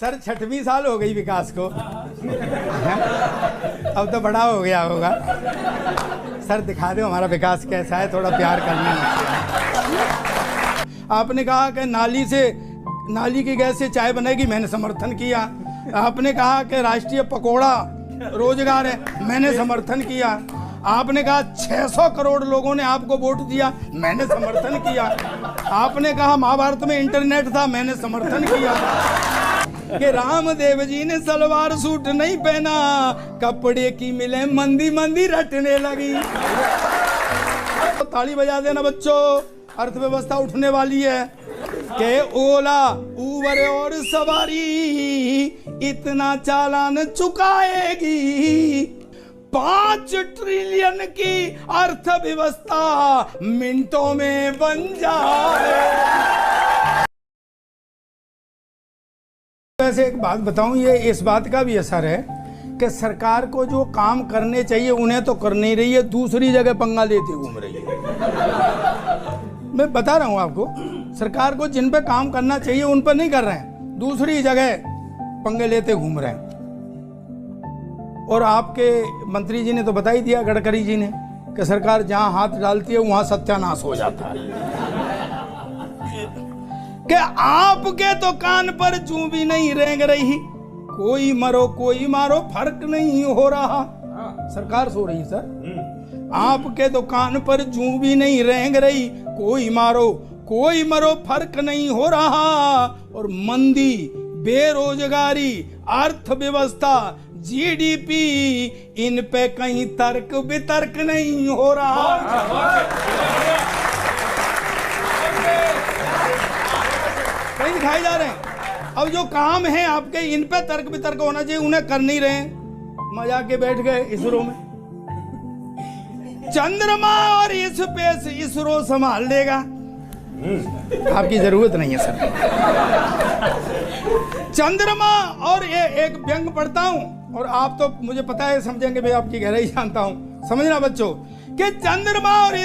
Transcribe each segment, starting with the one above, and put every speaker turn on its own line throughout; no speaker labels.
Sir 6वीं साल हो गई विकास को। अब तो बड़ा हो गया होगा। सर दिखा दो हमारा विकास कैसा है, थोड़ा प्यार करना। आपने कहा कि नाली की गैस से चाय बनेगी, मैंने समर्थन किया। आपने कहा कि राष्ट्रीय पकोड़ा रोजगार है, मैंने समर्थन किया। आपने कहा 600 करोड़ लोगों ने आपको वोट दिया, मैंने समर्थन किया। आपने कहा महाभारत में इंटरनेट था, मैंने समर्थन किया। कि रामदेव जी ने सलवार सूट नहीं पहना, कपड़े की मिले मंदी मंदी रटने लगी। तो ताली बजा देना बच्चों, अर्थव्यवस्था उठने वाली है। के ओला उबर और सवारी इतना चालान चुकाएगी, 5 ट्रिलियन की अर्थव्यवस्था मिनटों में बन जाए। वैसे एक बात बताऊं, ये इस बात का भी असर है कि सरकार को जो काम करने चाहिए उन्हें तो कर नहीं रही है, दूसरी जगह पंगा लेते घूम रही है। मैं बता रहा हूं आपको, सरकार को जिन पे काम करना चाहिए उन पर नहीं कर रहे हैं, दूसरी जगह पंगे लेते घूम रहे हैं। और आपके मंत्री जी ने तो बता ही दिया, गडकरी जी ने, कि सरकार जहां हाथ डालती है वहां सत्यानाश हो जाता है। कि आपके तो कान पर जूं भी नहीं रेंग रही, कोई मरो कोई मारो फर्क नहीं हो रहा। सरकार सो रही सर। आपके तो कान पर जूं भी नहीं रेंग रही, कोई मरो फर्क नहीं हो रहा। और मंदी, बेरोजगारी, अर्थव्यवस्था, जीडीपी, इन पे कहीं तर्क वितर्क नहीं हो रहा। कहीं दिखाई जा रहे हैं। अब जो काम है आपके, इन पे तर्क वितर्क होना चाहिए, उन्हें कर नहीं रहे हैं। मजा के बैठ गए इसरो में। चंद्रमा और स्पेस इसरो संभाल देगा, आपकी जरूरत नहीं है सर। चंद्रमा और एक व्यंग पढ़ता हूं, और आप तो मुझे पता है समझेंगे, मैं आपकी गहराई जानता हूं। समझना बच्चों कि चंद्रमा और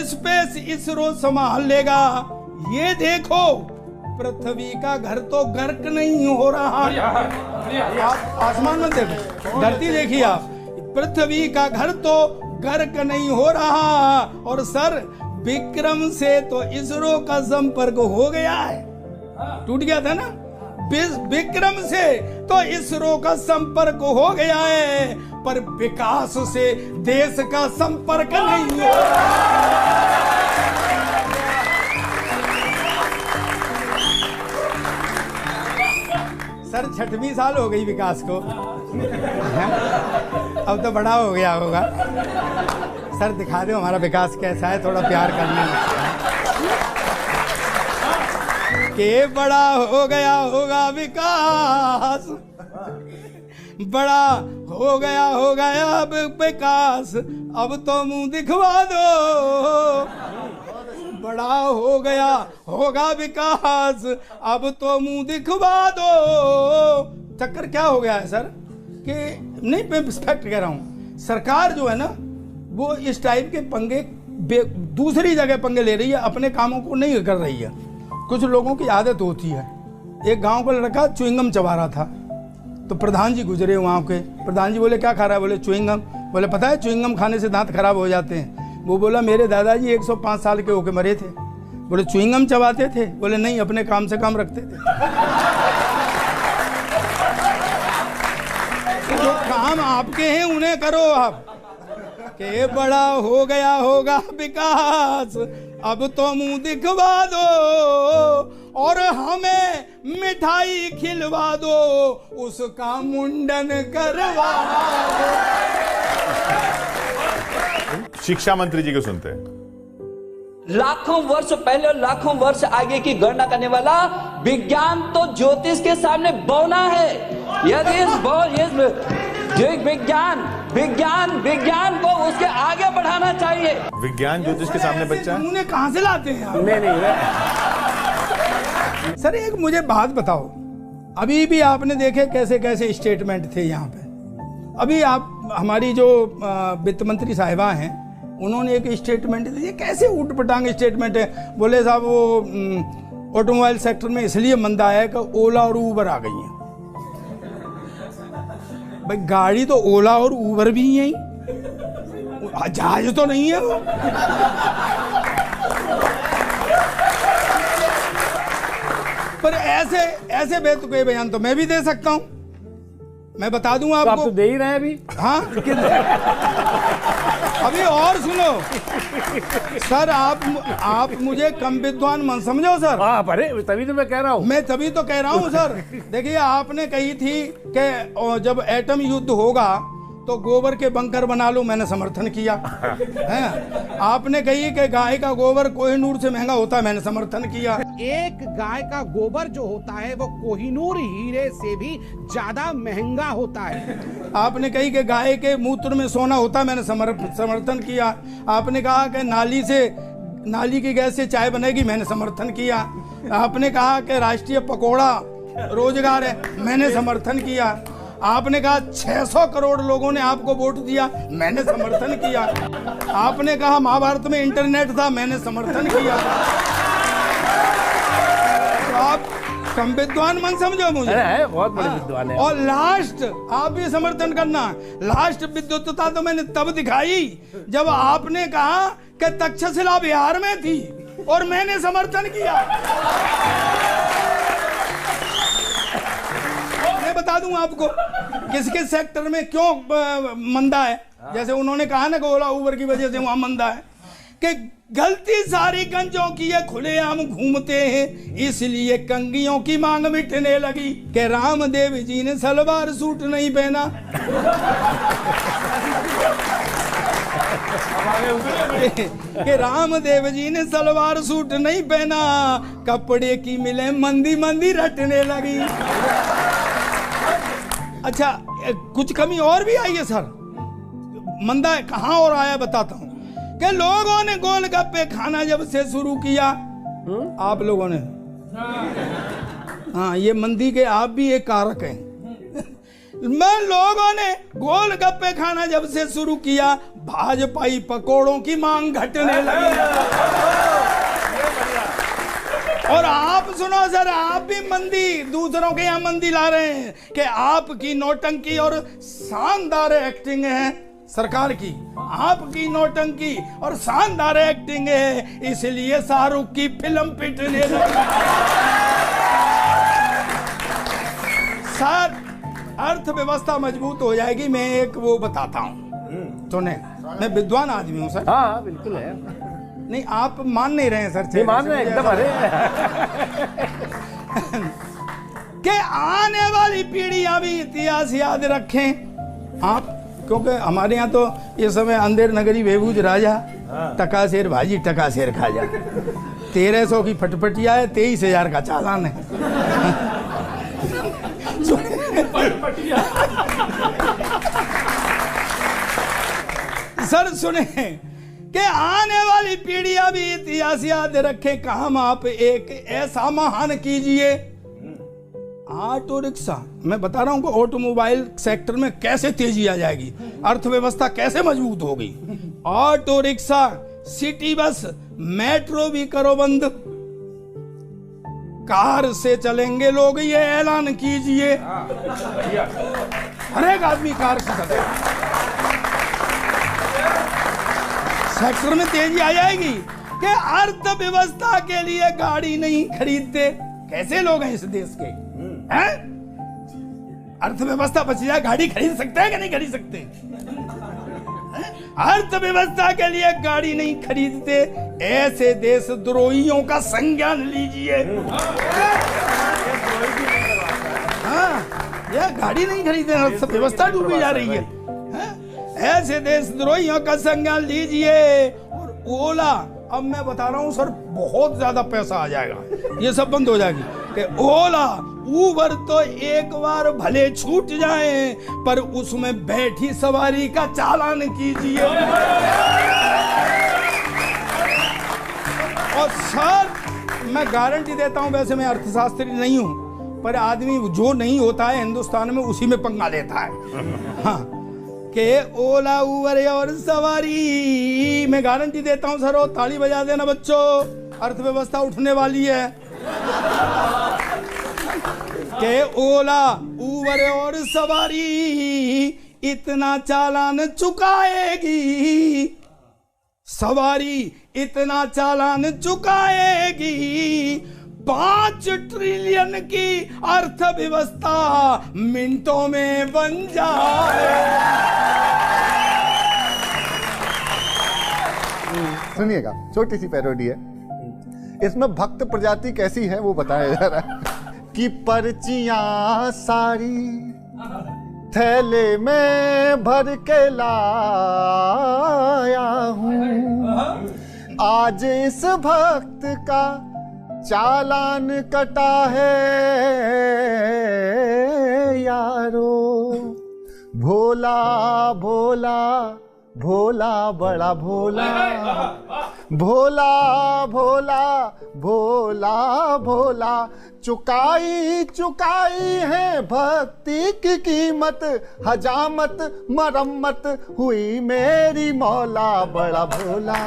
स्पेस इसरो संभाल लेगा। ये देखो पृथ्वी का घर तो गर्क नहीं हो रहा। आप आसमान में देखो, धरती देखिए आप, पृथ्वी का घर तो गर्क नहीं हो रहा। और सर विक्रम से तो इसरो का संपर्क हो गया है, टूट गया था ना। विक्रम से तो इसरो का संपर्क हो गया है, पर विकास से देश का संपर्क नहीं हो रहा। सर 6वीं साल हो गई विकास को। अब तो बड़ा हो गया होगा। सर दिखा दो हमारा विकास कैसा है, थोड़ा प्यार करना। के बड़ा हो गया होगा विकास, बड़ा हो गया होगा अब विकास, अब तो मुंह दिखवा दो। बड़ा हो गया होगा विकास, अब तो मुंह दिखवा दो। चक्कर क्या हो गया है सर, कि नहीं, मैं फैक्ट कह रहा हूं, सरकार जो है ना वो इस टाइप के पंगे दूसरी जगह पंगे ले रही है, अपने कामों को नहीं कर रही है। कुछ लोगों की आदत होती है। एक गांव का लड़का च्युइंगम चबा रहा था, तो प्रधान जी गुजरे वहाँ के। प्रधान जी बोले क्या खा रहा है? बोले च्युइंगम। बोले पता है च्युइंगम खाने से दांत खराब हो जाते हैं। वो बोला मेरे दादाजी 105 साल के होके मरे थे। बोले च्युइंगम चबाते थे? बोले नहीं, अपने काम से काम रखते थे। जो काम आपके हैं उन्हें करो आप। के बड़ा हो गया होगा विकास, अब तो मुंह दिखवा दो, और हमें मिठाई खिलवा दो, उसका मुंडन करवा दो।
शिक्षा मंत्री जी को सुनते हैं।
लाखों वर्ष पहले और लाखों वर्ष आगे की गणना करने वाला विज्ञान तो ज्योतिष के सामने बौना है। यदि विज्ञान को उसके आगे बढ़ाना चाहिए।
विज्ञान ज्योतिष के सामने बच्चा
नमूने कहां से लाते हैं आप? नहीं। सर एक मुझे बात बताओ, अभी भी आपने देखे कैसे कैसे स्टेटमेंट थे यहाँ पे। अभी आप हमारी जो वित्त मंत्री साहिबा हैं, उन्होंने एक स्टेटमेंट दी, कैसे ऊट पटांग स्टेटमेंट है। बोले साहब वो ऑटोमोबाइल सेक्टर में इसलिए मंदा है कि ओला और ऊबर आ गई हैं। भाई गाड़ी तो ओला और ऊबर भी ही है, जहाज तो नहीं है वो। पर ऐसे ऐसे बेतुके बयान तो मैं भी दे सकता हूं। मैं बता दूं आपको।
तो आप तो दे ही रहे हैं अभी।
हाँ अभी और सुनो सर, आप मुझे कम विद्वान मत समझो सर।
हाँ, अरे तभी तो मैं कह रहा हूँ।
मैं तभी तो कह रहा हूँ सर। देखिए आपने कही थी कि जब एटम युद्ध होगा तो गोबर के बंकर बना लो, मैंने समर्थन किया है। आपने कही कि गाय का गोबर कोहिनूर से महंगा होता है, मैंने समर्थन किया।
एक गाय का गोबर जो होता है वो कोहिनूर हीरे से भी ज्यादा महंगा होता है।
आपने कही कि गाय के मूत्र में सोना होता है, मैंने समर्थन किया। आपने कहा कि नाली की गैस से चाय बनेगी, मैंने समर्थन किया। आपने कहा कि राष्ट्रीय पकौड़ा रोजगार है, मैंने समर्थन किया। आपने कहा 600 करोड़ लोगों ने आपको वोट दिया, मैंने समर्थन किया। आपने कहा महाभारत में इंटरनेट था, मैंने समर्थन किया। तो आप कम विद्वान मन समझो मुझे।
अरे बहुत बड़े विद्वान है।
और लास्ट आप भी समर्थन करना। लास्ट विद्वत्ता तो मैंने तब दिखाई जब आपने कहा कि तक्षशिला बिहार में थी और मैंने समर्थन किया। मैं बता दूं आपको किस किस सेक्टर में क्यों मंदा है। जैसे उन्होंने कहा ना कि ओला उबर की वजह से वहां मंदा है, कि गलती सारी गंजों की है, खुलेआम घूमते हैं इसलिए कंगियों की मांग मिटने लगी। कि रामदेव जी ने सलवार सूट नहीं पहना, कि रामदेव जी ने सलवार सूट नहीं पहना, कपड़े की मिले मंदी मंदी रटने लगी। अच्छा कुछ कमी और भी आई है सर, मंदा है कहाँ और आया बताता हूँ। कि लोगों ने गोलगप्पे खाना जब से शुरू किया, आप लोगों ने, हाँ ये मंदी के आप भी एक कारक हैं। मैं लोगों ने गोलगप्पे खाना जब से शुरू किया, भाजपाई पकोड़ों की मांग घटने लगी। और आप सुनो सर, आप भी मंदी दूसरों के यहाँ मंदी ला रहे हैं कि आपकी नौटंकी और शानदार एक्टिंग है सरकार की। आपकी नौटंकी और शानदार एक्टिंग है, इसलिए शाहरुख की फिल्म पिटने लगी। सर अर्थव्यवस्था मजबूत हो जाएगी। मैं एक वो बताता हूँ, सुने, मैं विद्वान आदमी हूँ सर।
हाँ बिल्कुल है।
नहीं आप मान नहीं रहे हैं सर।
नहीं मान रहे एकदम। अरे
कि आने वाली पीढ़ियां भी इतिहास याद रखें आप, क्योंकि हमारे यहाँ तो ये समय अंधेर नगरी बेबूज राजा, टका शेर भाजी टका शेर खा जा। 1300 की फटफटिया है, 23,000 का चालान है। सर सुने कि आने वाली पीढ़ियां भी इतिहास याद रखें। काम आप एक ऐसा महान कीजिए। ऑटो रिक्शा, मैं बता रहा हूं कि ऑटोमोबाइल सेक्टर में कैसे तेजी आ जाएगी, अर्थव्यवस्था कैसे मजबूत होगी। Auto rickshaw, city bus, metro भी करो बंद, कार से चलेंगे लोग, ये ऐलान कीजिए। हर एक आदमी कार से चलेगा, सेक्टर में तेजी आ जाएगी। कि अर्थव्यवस्था के लिए गाड़ी नहीं खरीदते, कैसे लोग हैं इस देश के, हैं? अर्थव्यवस्था बच जाए, गाड़ी खरीद सकते हैं कि नहीं खरीद सकते? अर्थव्यवस्था के लिए गाड़ी नहीं खरीदते, ऐसे देशद्रोहियों का संज्ञान लीजिए। हाँ, यह गाड़ी नहीं खरीदते, अर्थव्यवस्था डूबी जा रही है। ऐसे देशद्रोहियों का संज्ञान लीजिए। और ओला, अब मैं बता रहा हूं सर, बहुत ज्यादा पैसा आ जाएगा, ये सब बंद हो जाएगी। कि ओला ऊबर तो एक बार भले छूट जाए, पर उसमें बैठी सवारी का चालान कीजिए। और सर मैं गारंटी देता हूं, वैसे मैं अर्थशास्त्री नहीं हूं, पर आदमी जो नहीं होता है हिंदुस्तान में उसी में पंगा लेता है। हाँ, के ओला उबर और सवारी, मैं गारंटी देता हूं सर। ताली बजा देना बच्चों, अर्थव्यवस्था उठने वाली है। के ओला ऊबर और सवारी इतना चालान चुकाएगी, सवारी इतना चालान चुकाएगी, 5 ट्रिलियन की अर्थव्यवस्था मिनटों में बन जाए।
सुनिएगा, छोटी सी पैरोडी है। इसमें भक्त प्रजाति कैसी है वो बताया जा रहा है कि पर्चियां सारी थैले में भर के लाया हूँ, आज इस भक्त का चालान कटा है यारो। भोला भोला भोला बड़ा भोला, भोला भोला भोला भोला, चुकाई चुकाई है भक्ति की कीमत, हजामत मरम्मत हुई मेरी मौला, बड़ा भोला।